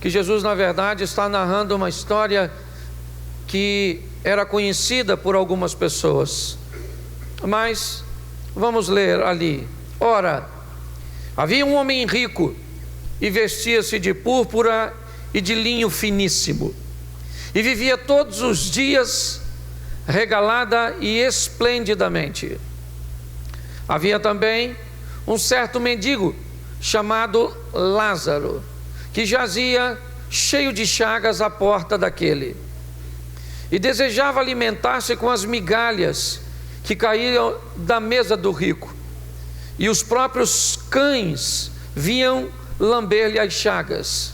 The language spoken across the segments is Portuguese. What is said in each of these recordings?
que Jesus, na verdade, está narrando uma história que era conhecida por algumas pessoas. Mas vamos ler ali. Ora, havia um homem rico e vestia-se de púrpura e de linho finíssimo, e vivia todos os dias regalada e esplendidamente. Havia também um certo mendigo chamado Lázaro, que jazia cheio de chagas à porta daquele, e desejava alimentar-se com as migalhas que caíam da mesa do rico, e os próprios cães vinham lamber-lhe as chagas.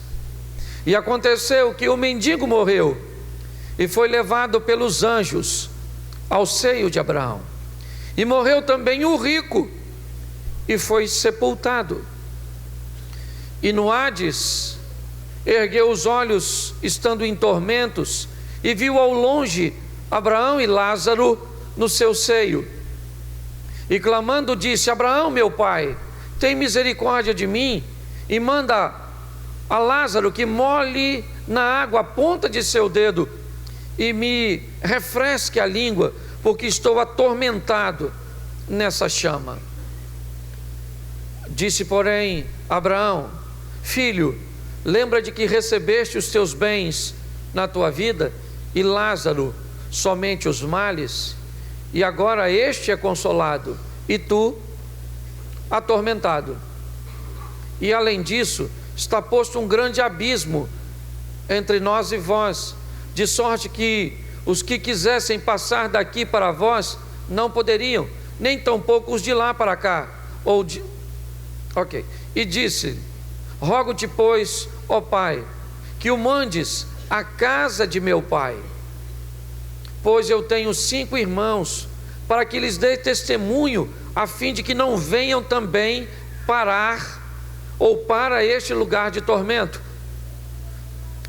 E aconteceu que o mendigo morreu e foi levado pelos anjos ao seio de Abraão. E morreu também o rico e foi sepultado. E no Hades ergueu os olhos, estando em tormentos, e viu ao longe Abraão e Lázaro no seu seio. E clamando disse: Abraão, meu pai, tem misericórdia de mim, e manda a Lázaro que molhe na água a ponta de seu dedo e me refresque a língua, porque estou atormentado nessa chama. Disse, porém, Abraão: filho, lembra de que recebeste os teus bens na tua vida, e Lázaro somente os males, e agora este é consolado, e tu atormentado. E além disso, está posto um grande abismo entre nós e vós, de sorte que os que quisessem passar daqui para vós não poderiam, nem tampouco os de lá para cá. E disse: rogo-te, pois, ó pai, que o mandes à casa de meu pai, pois eu tenho 5 irmãos, para que lhes dê testemunho, a fim de que não venham também parar ou para este lugar de tormento.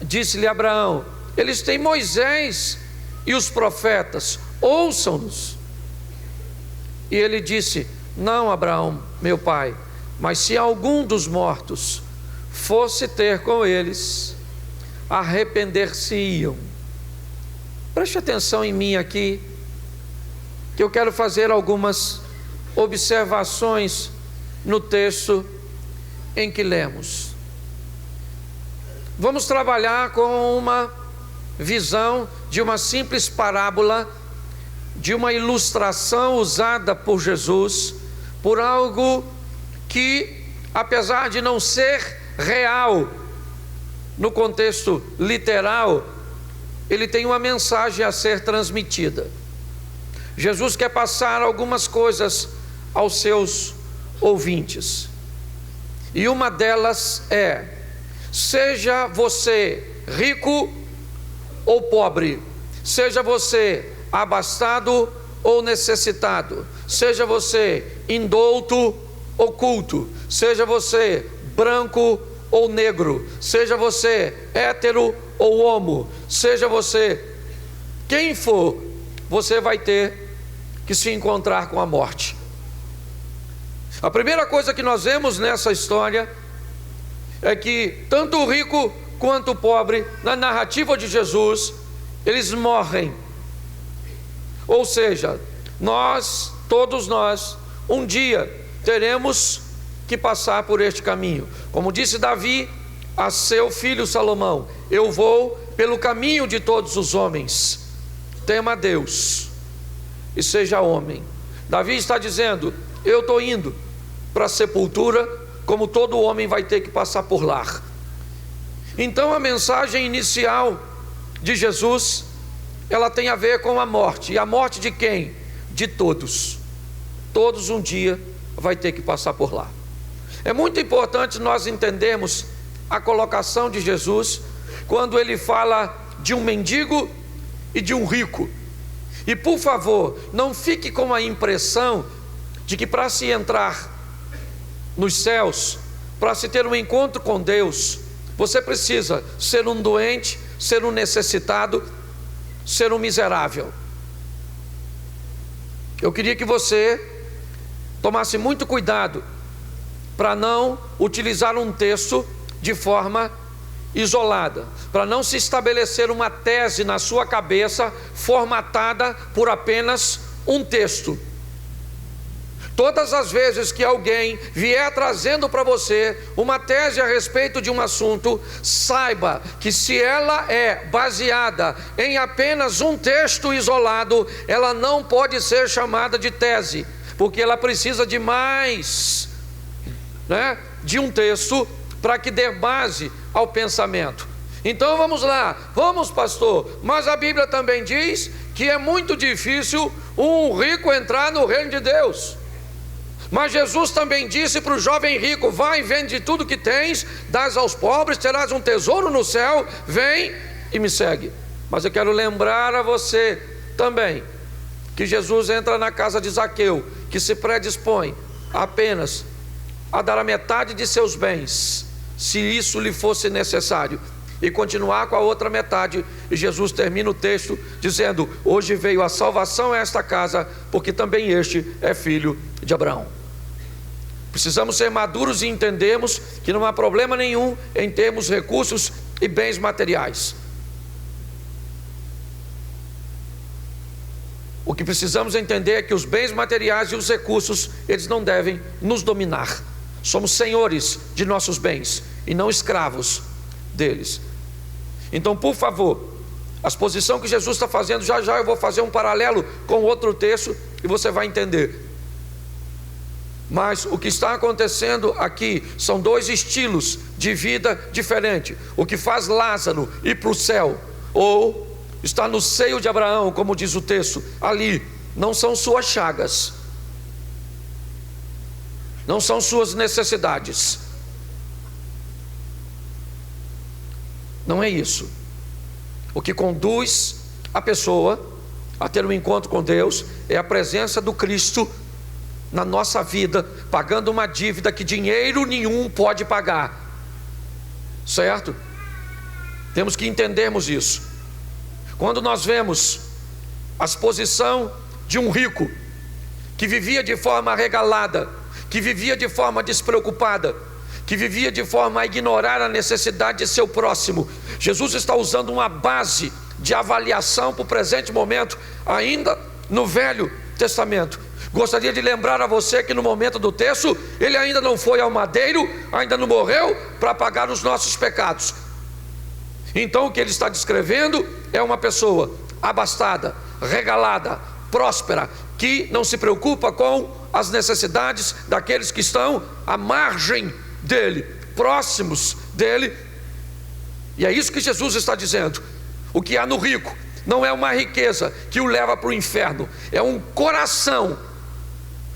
Disse-lhe Abraão: eles têm Moisés e os profetas, ouçam-nos. E ele disse: não, Abraão, meu pai, mas se algum dos mortos fosse ter com eles, arrepender-se-iam. Preste atenção em mim aqui, que eu quero fazer algumas observações no texto em que lemos. Vamos trabalhar com uma visão de uma simples parábola, de uma ilustração usada por Jesus, por algo que, apesar de não ser real no contexto literal, ele tem uma mensagem a ser transmitida. Jesus quer passar algumas coisas aos seus ouvintes, e uma delas é: seja você rico ou pobre, seja você abastado ou necessitado, seja você indouto ou culto, seja você branco ou negro, seja você hétero ou homo, seja você quem for, você vai ter que se encontrar com a morte. A primeira coisa que nós vemos nessa história é que tanto o rico quanto o pobre, na narrativa de Jesus, eles morrem. Ou seja, todos nós, um dia teremos que passar por este caminho. Como disse Davi a seu filho Salomão: eu vou pelo caminho de todos os homens. Tema a Deus e seja homem. Davi está dizendo: eu estou indo para a sepultura, como todo homem vai ter que passar por lá. Então a mensagem inicial de Jesus, ela tem a ver com a morte. E a morte de quem? De todos. Todos um dia vai ter que passar por lá. É muito importante nós entendermos a colocação de Jesus quando ele fala de um mendigo e de um rico. E por favor, não fique com a impressão de que para se entrar nos céus, para se ter um encontro com Deus, você precisa ser um doente, ser um necessitado, ser um miserável. Eu queria que você tomasse muito cuidado para não utilizar um texto de forma isolada, para não se estabelecer uma tese na sua cabeça formatada por apenas um texto. Todas as vezes que alguém vier trazendo para você uma tese a respeito de um assunto, saiba que se ela é baseada em apenas um texto isolado, ela não pode ser chamada de tese, porque ela precisa de mais, de um texto para que dê base ao pensamento. Então vamos lá, vamos, pastor, mas a Bíblia também diz que é muito difícil um rico entrar no reino de Deus. Mas Jesus também disse para o jovem rico: vai, vende tudo que tens, dás aos pobres, terás um tesouro no céu, vem e me segue. Mas eu quero lembrar a você também que Jesus entra na casa de Zaqueu, que se predispõe apenas a dar a metade de seus bens, se isso lhe fosse necessário, e continuar com a outra metade. E Jesus termina o texto dizendo: hoje veio a salvação a esta casa, porque também este é filho de Abraão. Precisamos ser maduros e entendermos que não há problema nenhum em termos recursos e bens materiais. O que precisamos entender é que os bens materiais e os recursos, eles não devem nos dominar. Somos senhores de nossos bens e não escravos deles. Então, por favor, a exposição que Jesus está fazendo, já eu vou fazer um paralelo com outro texto e você vai entender. Mas o que está acontecendo aqui são dois estilos de vida diferentes. O que faz Lázaro ir para o céu, ou está no seio de Abraão, como diz o texto ali, não são suas chagas, não são suas necessidades, não é isso. O que conduz a pessoa a ter um encontro com Deus é a presença do Cristo na nossa vida, pagando uma dívida que dinheiro nenhum pode pagar, certo? Temos que entendermos isso. Quando nós vemos a exposição de um rico que vivia de forma regalada, que vivia de forma despreocupada, que vivia de forma a ignorar a necessidade de seu próximo, Jesus está usando uma base de avaliação para o presente momento, ainda no Velho Testamento. Gostaria de lembrar a você que no momento do texto, ele ainda não foi ao madeiro, ainda não morreu para pagar os nossos pecados. Então o que ele está descrevendo é uma pessoa abastada, regalada, próspera, que não se preocupa com as necessidades daqueles que estão à margem dele, próximos dele. E é isso que Jesus está dizendo. O que há no rico não é uma riqueza que o leva para o inferno, é um coração,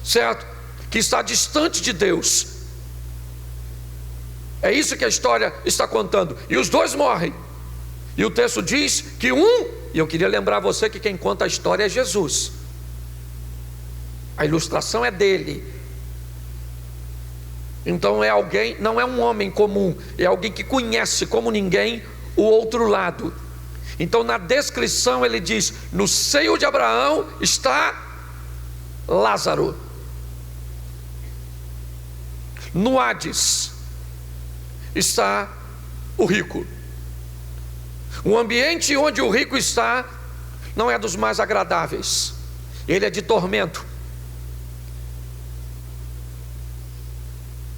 certo? Que está distante de Deus. É isso que a história está contando. E os dois morrem. E o texto diz que e eu queria lembrar você que quem conta a história é Jesus. A ilustração é dele. Então é alguém, não é um homem comum, é alguém que conhece como ninguém o outro lado. Então na descrição ele diz: no seio de Abraão está Lázaro. No Hades está o rico. O ambiente onde o rico está não é dos mais agradáveis, ele é de tormento.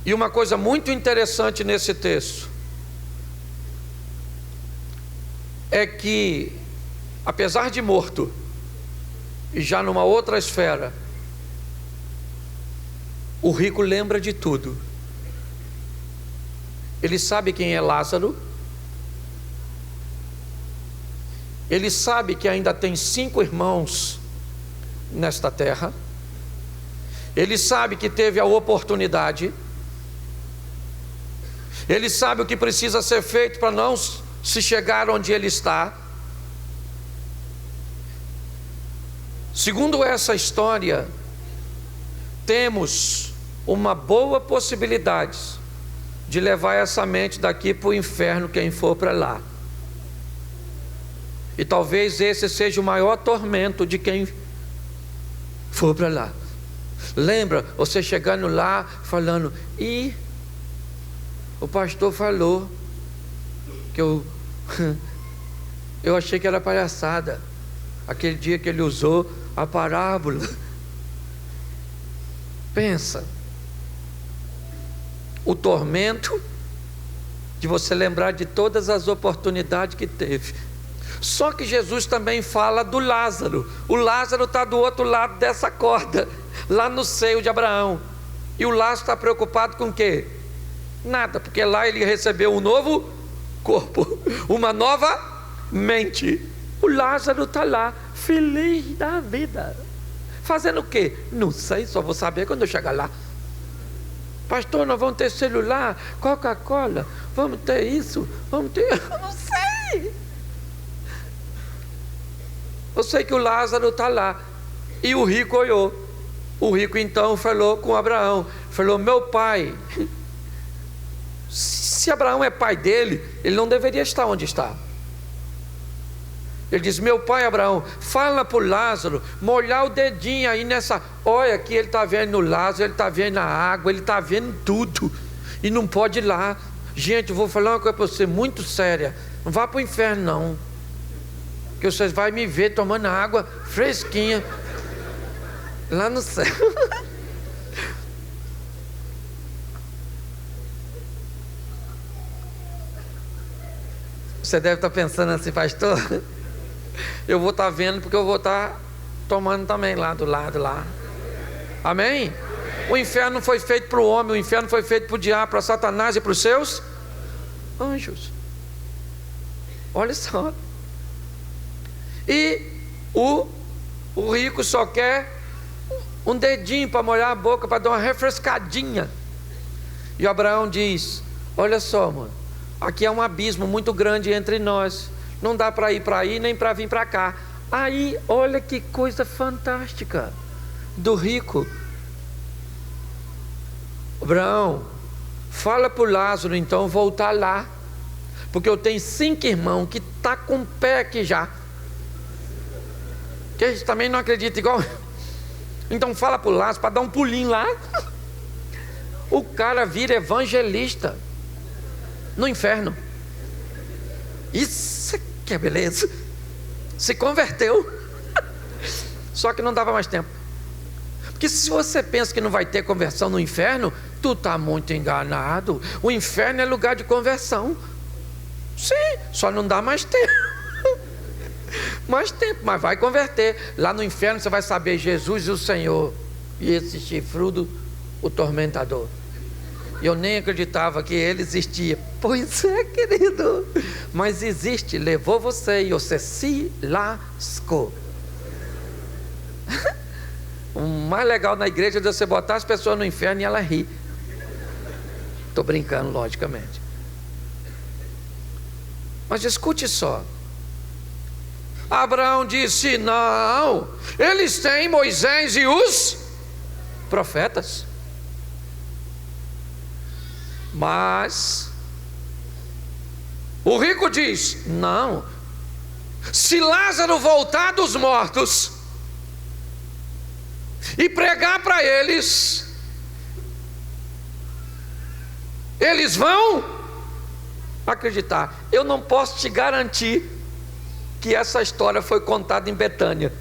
E uma coisa muito interessante nesse texto é que, apesar de morto e já numa outra esfera, o rico lembra de tudo. Ele sabe quem é Lázaro, ele sabe que ainda tem 5 irmãos nesta terra, ele sabe que teve a oportunidade, ele sabe o que precisa ser feito para não se chegar onde ele está. Segundo essa história, temos uma boa possibilidade de levar essa mente daqui para o inferno, quem for para lá. E talvez esse seja o maior tormento de quem for para lá. Lembra você chegando lá falando: o pastor falou que eu achei que era palhaçada, aquele dia que ele usou a parábola. Pensa, o tormento de você lembrar de todas as oportunidades que teve. Só que Jesus também fala do Lázaro. O Lázaro está do outro lado dessa corda, lá no seio de Abraão. E o Lázaro está preocupado com o quê? Nada, porque lá ele recebeu um novo corpo, uma nova mente. O Lázaro está lá, feliz da vida. Fazendo o quê? Não sei, só vou saber quando eu chegar lá. Pastor, nós vamos ter celular, Coca-Cola, vamos ter isso, vamos ter... Eu não sei. Eu sei que o Lázaro está lá. E o rico olhou. O rico então falou com Abraão, falou: meu pai. Se Abraão é pai dele, ele não deveria estar onde está. Ele diz: meu pai Abraão, fala para o Lázaro molhar o dedinho aí nessa... Olha que ele está vendo o Lázaro, ele está vendo a água, ele está vendo tudo, e não pode ir lá. Gente, eu vou falar uma coisa para você muito séria: não vá para o inferno não, que vocês vão me ver tomando água fresquinha lá no céu. Você deve estar pensando assim: pastor, eu vou estar vendo, porque eu vou estar tomando também lá do lado lá. Amém? O inferno não foi feito para o homem, o inferno foi feito para o diabo, para Satanás e para os seus anjos. Olha só. E o rico só quer um dedinho para molhar a boca, para dar uma refrescadinha. E Abraão diz: olha só, mano, aqui é um abismo muito grande entre nós, não dá para ir para aí nem para vir para cá. Aí, olha que coisa fantástica do rico. Abraão, fala para o Lázaro então voltar lá, porque eu tenho 5 irmãos que está com o pé aqui já, que eles também não acreditam igual. Então fala para o Lázaro para dar um pulinho lá. O cara vira evangelista no inferno. Isso que é beleza. Se converteu. Só que não dava mais tempo. Porque se você pensa que não vai ter conversão no inferno, tu está muito enganado. O inferno é lugar de conversão. Sim, só não dá mais tempo. Mais tempo, mas vai converter. Lá no inferno você vai saber Jesus e o Senhor, e esse chifrudo, o tormentador. Eu nem acreditava que ele existia. Pois é, querido, mas existe. Levou você e você se lascou. O mais legal na igreja é você botar as pessoas no inferno e ela ri. Estou brincando, logicamente. Mas escute só. Abraão disse: não, eles têm Moisés e os profetas. Mas o rico diz: não, se Lázaro voltar dos mortos e pregar para eles, eles vão acreditar. Eu não posso te garantir que essa história foi contada em Betânia,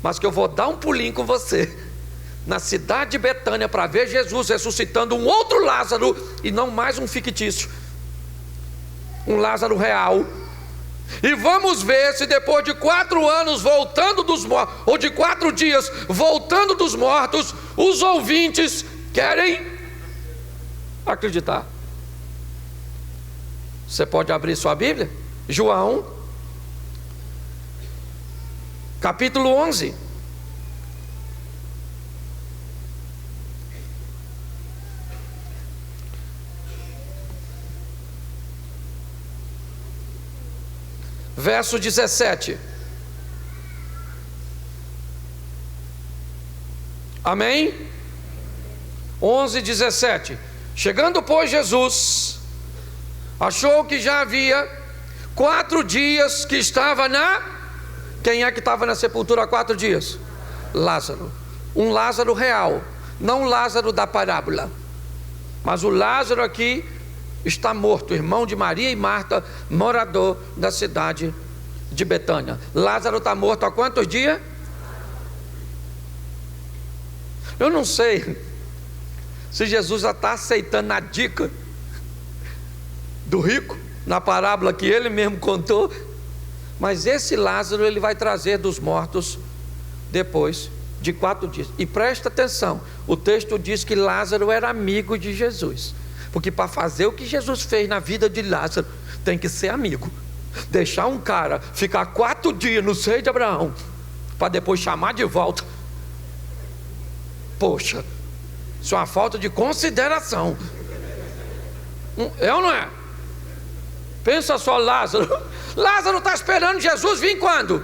mas que eu vou dar um pulinho com você na cidade de Betânia para ver Jesus ressuscitando um outro Lázaro, e não mais um fictício, um Lázaro real. E vamos ver se depois de 4 anos voltando dos mortos, ou de 4 dias voltando dos mortos, os ouvintes querem acreditar. Você pode abrir sua Bíblia? João capítulo 11. Verso 17. Amém? 11, 17. Chegando, pois, Jesus achou que já havia 4 dias que estava na... Quem é que estava na sepultura há 4 dias? Lázaro. Um Lázaro real, não o Lázaro da parábola, mas o Lázaro aqui está morto, irmão de Maria e Marta, morador da cidade de Betânia. Lázaro está morto há quantos dias? Eu não sei se Jesus já está aceitando a dica do rico, na parábola que ele mesmo contou, mas esse Lázaro ele vai trazer dos mortos depois de 4 dias. E presta atenção, o texto diz que Lázaro era amigo de Jesus, porque para fazer o que Jesus fez na vida de Lázaro, tem que ser amigo. Deixar um cara ficar 4 dias no seio de Abraão, para depois chamar de volta, poxa, isso é uma falta de consideração. É ou não é? Pensa só, Lázaro está esperando Jesus vir quando?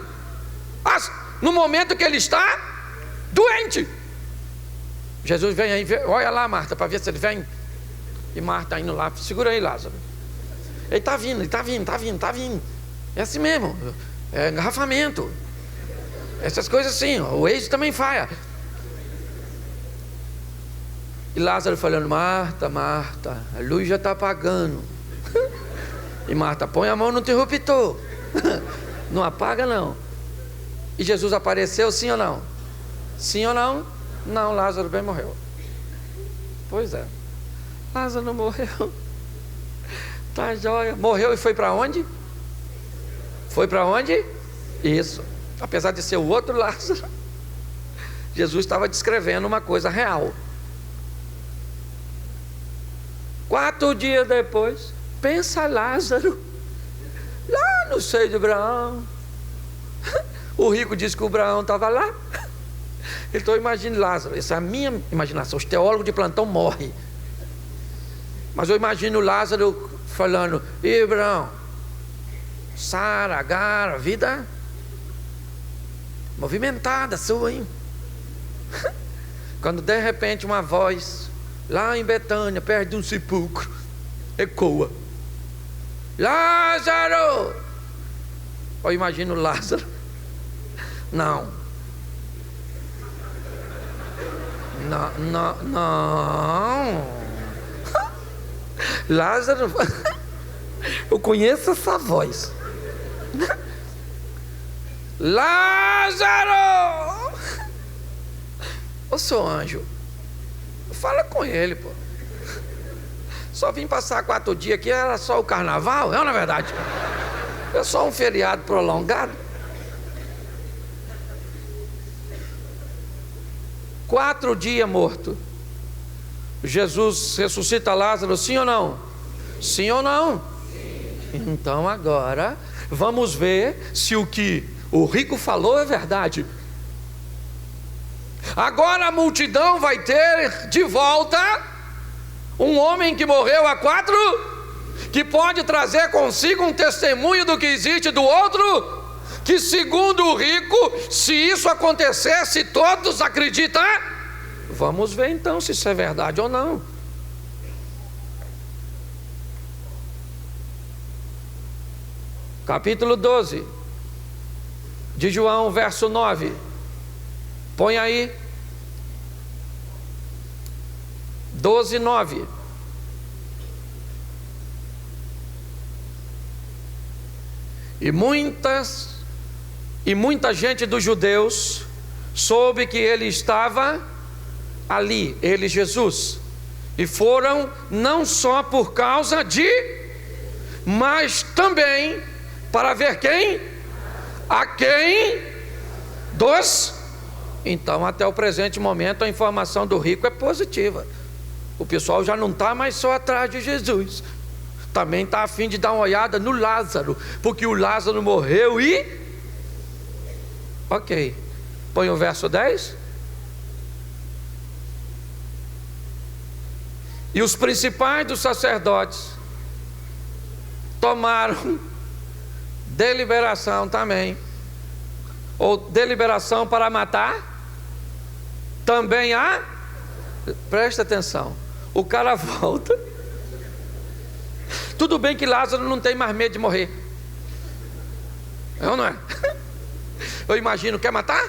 No momento que ele está doente. Jesus vem aí, olha lá, Marta, para ver se ele vem. E Marta indo lá, segura aí, Lázaro. Ele está vindo. É assim mesmo, é engarrafamento, essas coisas assim, o ex também falha. E Lázaro falando: Marta, a luz já está apagando. E Marta: põe a mão no interruptor. Não apaga não. E Jesus apareceu, sim ou não? Sim ou não? Não, Lázaro bem morreu. Pois é, Lázaro não morreu. Tá jóia. Morreu e foi para onde? Foi para onde? Isso. Apesar de ser o outro Lázaro, Jesus estava descrevendo uma coisa real. 4 dias depois, pensa Lázaro, lá no seio de Abraão. O rico disse que o Abraão estava lá. Então imagine Lázaro, essa é a minha imaginação. Os teólogos de plantão morrem, mas eu imagino Lázaro falando: e Abraão, Sara, Agar, vida movimentada sua, hein? Quando de repente uma voz lá em Betânia, perto de um sepulcro, ecoa: Lázaro! Eu imagino Lázaro: não, Lázaro, eu conheço essa voz. Lázaro! Ô seu anjo, fala com ele, pô. Só vim passar 4 dias aqui, era só o carnaval, é ou não é verdade? É só um feriado prolongado. 4 dias morto. Jesus ressuscita Lázaro, sim ou não? Sim ou não? Sim. Então agora vamos ver se o que o rico falou é verdade. Agora a multidão vai ter de volta um homem que morreu há 4, que pode trazer consigo um testemunho do que existe do outro, que segundo o rico, se isso acontecesse, todos acreditam. Vamos ver então se isso é verdade ou não. Capítulo 12 de João, verso 9. Põe aí. 12, 9. E muita gente dos judeus soube que ele estava ali, ele, Jesus, e foram não só por causa de, mas também para ver quem? A quem? Dos. Então até o presente momento a informação do rico é positiva. O pessoal já não está mais só atrás de Jesus, também está a fim de dar uma olhada no Lázaro, porque o Lázaro morreu e... Ok, põe o verso 10. E os principais dos sacerdotes tomaram deliberação também, ou deliberação para matar também a... Presta atenção, o cara volta. Tudo bem que Lázaro não tem mais medo de morrer, é ou não é? Eu imagino, quer matar?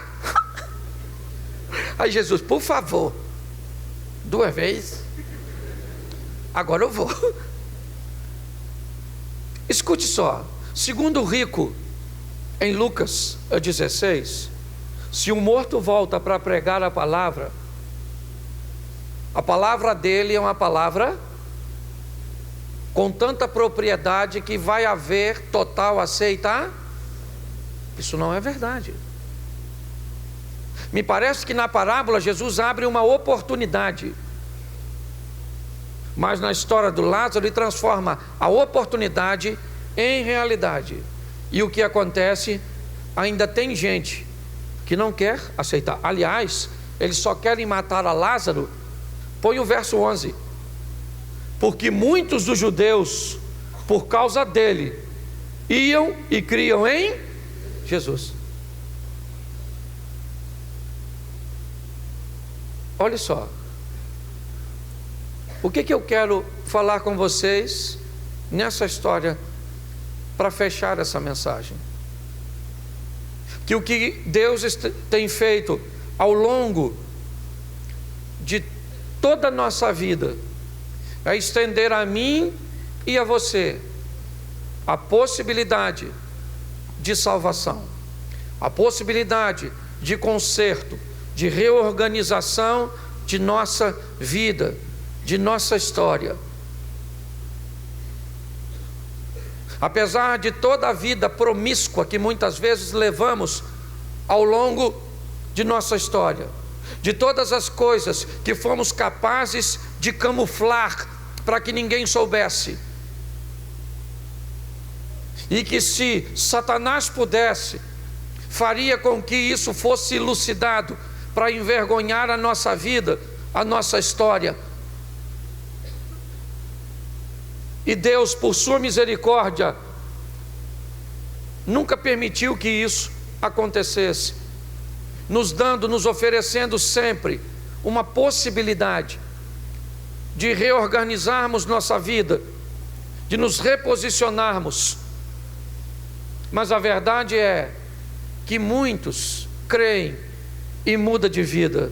Aí Jesus, por favor, 2 vezes, agora eu vou. Escute só, segundo o rico, em Lucas 16, se um morto volta para pregar a palavra dele é uma palavra com tanta propriedade que vai haver total aceitar. Isso não é verdade. Me parece que na parábola Jesus abre uma oportunidade, mas na história do Lázaro ele transforma a oportunidade em realidade. E o que acontece? Ainda tem gente que não quer aceitar. Aliás, eles só querem matar a Lázaro. Põe o verso 11: porque muitos dos judeus, por causa dele, iam e criam em Jesus. Olha só, o que eu quero falar com vocês nessa história para fechar essa mensagem? Que o que Deus tem feito ao longo de toda a nossa vida é estender a mim e a você a possibilidade de salvação, a possibilidade de conserto, de reorganização de nossa vida, de nossa história. Apesar de toda a vida promíscua que muitas vezes levamos ao longo de nossa história, de todas as coisas que fomos capazes de camuflar para que ninguém soubesse, e que se Satanás pudesse, faria com que isso fosse elucidado para envergonhar a nossa vida, a nossa história. E Deus, por sua misericórdia, nunca permitiu que isso acontecesse, nos oferecendo sempre uma possibilidade de reorganizarmos nossa vida, de nos reposicionarmos. Mas a verdade é que muitos creem e mudam de vida,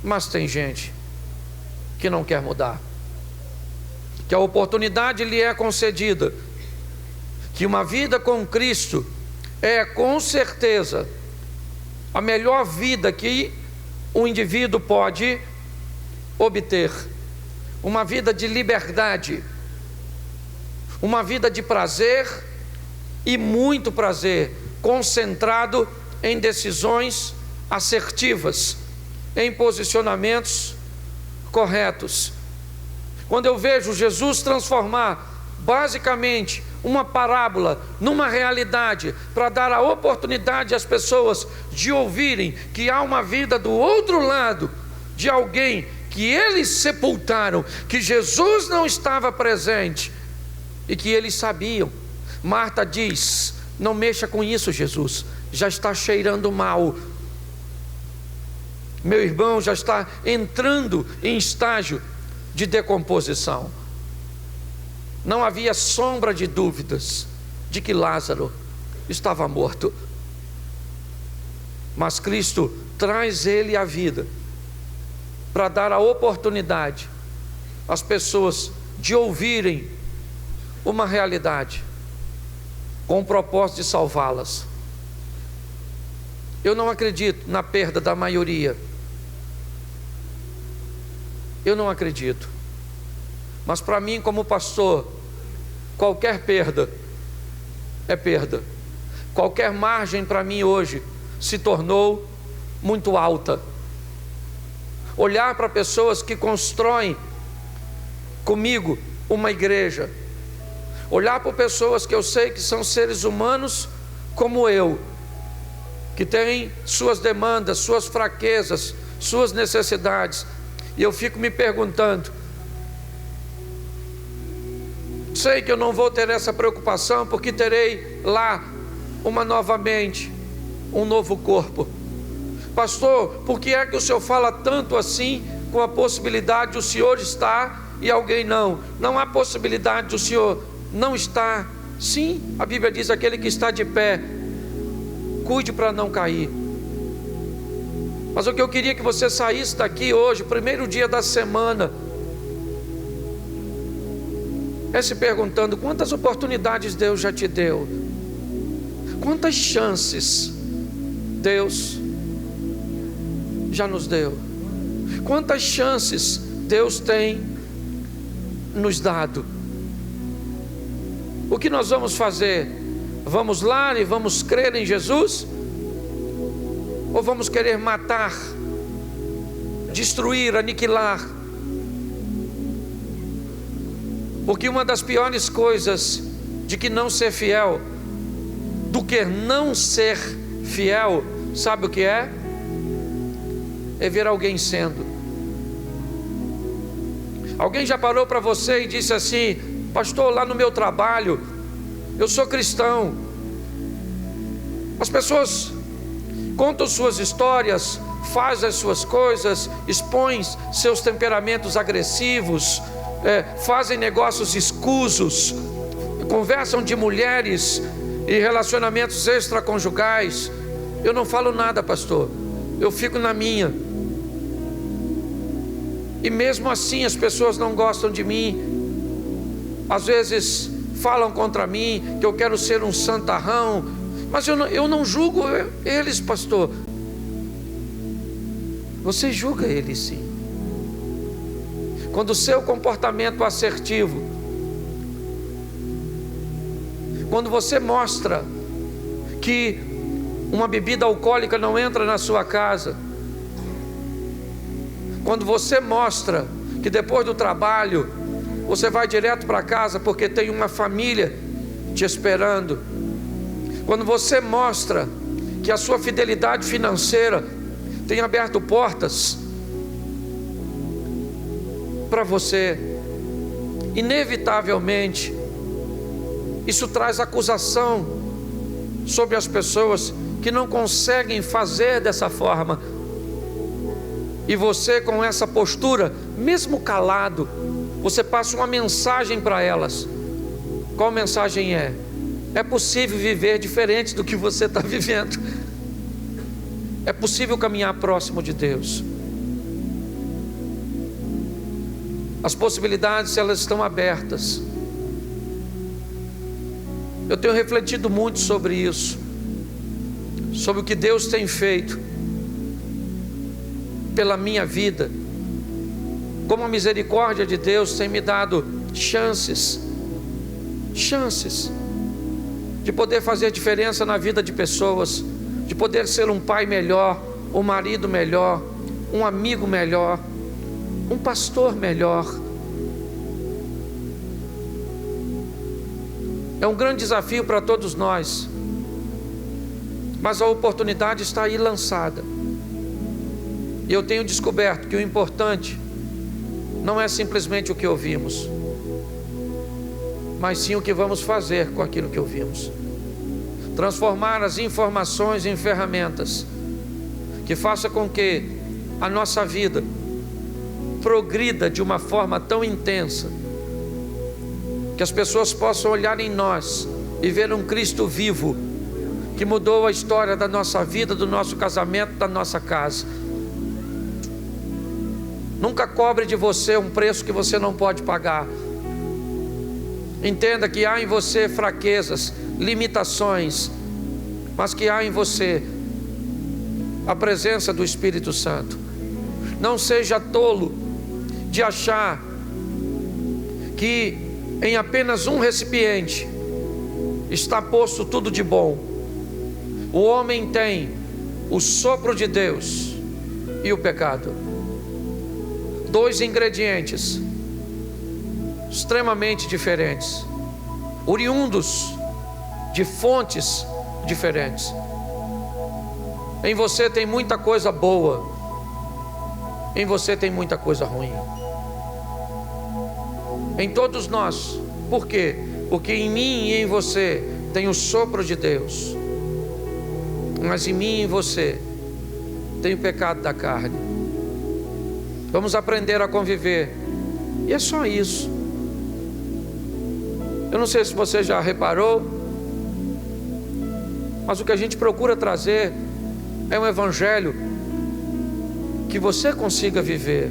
mas tem gente que não quer mudar, que a oportunidade lhe é concedida, que uma vida com Cristo é com certeza a melhor vida que o indivíduo pode obter, uma vida de liberdade, uma vida de prazer, e muito prazer, concentrado em decisões assertivas, em posicionamentos corretos. Quando eu vejo Jesus transformar basicamente uma parábola numa realidade, para dar a oportunidade às pessoas de ouvirem que há uma vida do outro lado, de alguém que eles sepultaram, que Jesus não estava presente e que eles sabiam. Marta diz: não mexa com isso, Jesus, já está cheirando mal, meu irmão já está entrando em estágio de decomposição. Não havia sombra de dúvidas de que Lázaro estava morto, mas Cristo traz ele à vida para dar a oportunidade às pessoas de ouvirem uma realidade com o propósito de salvá-las. Eu não acredito na perda da maioria, eu não acredito. Mas para mim, como pastor, qualquer perda é perda. Qualquer margem para mim hoje se tornou muito alta. Olhar para pessoas que constroem comigo uma igreja, olhar para pessoas que eu sei que são seres humanos como eu, que têm suas demandas, suas fraquezas, suas necessidades, e eu fico me perguntando: sei que eu não vou ter essa preocupação, porque terei lá uma nova mente, um novo corpo. Pastor, por que é que o senhor fala tanto assim, com a possibilidade de o senhor estar e alguém não? Não há possibilidade de o senhor não estar. Sim, a Bíblia diz: aquele que está de pé, cuide para não cair. Mas o que eu queria que você saísse daqui hoje, primeiro dia da semana, é se perguntando: quantas oportunidades Deus já te deu? Quantas chances Deus já nos deu? Quantas chances Deus tem nos dado? O que nós vamos fazer? Vamos lá e vamos crer em Jesus? Ou vamos querer matar, destruir, aniquilar? Porque uma das piores coisas de que não ser fiel, do que não ser fiel, sabe o que é? É ver alguém sendo. Alguém já parou para você e disse assim: pastor, lá no meu trabalho, eu sou cristão. As pessoas contam suas histórias, fazem as suas coisas, expõem seus temperamentos agressivos, fazem negócios escusos, conversam de mulheres e relacionamentos extraconjugais. Eu não falo nada, pastor, eu fico na minha. E mesmo assim as pessoas não gostam de mim. Às vezes falam contra mim que eu quero ser um santarrão, mas eu não julgo eles, pastor. Você julga eles sim. Quando o seu comportamento assertivo, quando você mostra que uma bebida alcoólica não entra na sua casa, quando você mostra que depois do trabalho você vai direto para casa porque tem uma família te esperando, quando você mostra que a sua fidelidade financeira tem aberto portas para você, inevitavelmente isso traz acusação sobre as pessoas que não conseguem fazer dessa forma. E você, com essa postura, mesmo calado, você passa uma mensagem para elas. Qual mensagem é? É possível viver diferente do que você está vivendo. É possível caminhar próximo de Deus. As possibilidades, elas estão abertas. Eu tenho refletido muito sobre isso, sobre o que Deus tem feito pela minha vida, como a misericórdia de Deus tem me dado chances de poder fazer diferença na vida de pessoas, de poder ser um pai melhor, um marido melhor, um amigo melhor, um pastor melhor. É um grande desafio para todos nós, mas a oportunidade está aí lançada. E eu tenho descoberto que o importante não é simplesmente o que ouvimos, mas sim o que vamos fazer com aquilo que ouvimos. Transformar as informações em ferramentas que faça com que a nossa vida progrida de uma forma tão intensa que as pessoas possam olhar em nós e ver um Cristo vivo que mudou a história da nossa vida, do nosso casamento, da nossa casa. Nunca cobre de você um preço que você não pode pagar. Entenda que há em você fraquezas, limitações, mas que há em você a presença do Espírito Santo. Não seja tolo de achar que em apenas um recipiente está posto tudo de bom. O homem tem o sopro de Deus e o pecado. Dois ingredientes extremamente diferentes, oriundos de fontes diferentes. Em você tem muita coisa boa, em você tem muita coisa ruim. Em todos nós. Por quê? Porque em mim e em você tem o sopro de Deus, mas em mim e em você tem o pecado da carne. Vamos aprender a conviver, e é só isso. Eu não sei se você já reparou, mas o que a gente procura trazer é um evangelho que você consiga viver.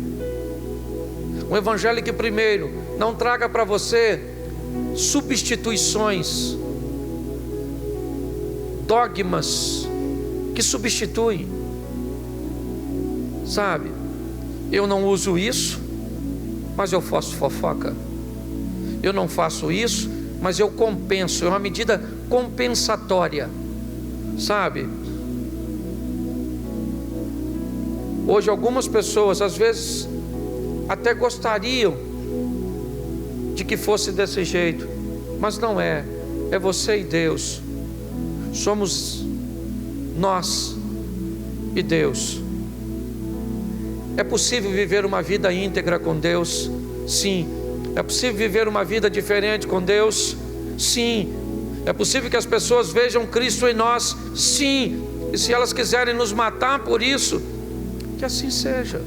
Um evangelho que primeiro não traga para você substituições, dogmas que substituem. Sabe, eu não uso isso, mas eu faço fofoca. Eu não faço isso, mas eu compenso. É uma medida compensatória. Sabe, hoje algumas pessoas às vezes até gostariam de que fosse desse jeito, mas não é. É você e Deus. Somos nós e Deus. É possível viver uma vida íntegra com Deus? Sim. É possível viver uma vida diferente com Deus? Sim. É possível que as pessoas vejam Cristo em nós? Sim. E se elas quiserem nos matar por isso, que assim seja.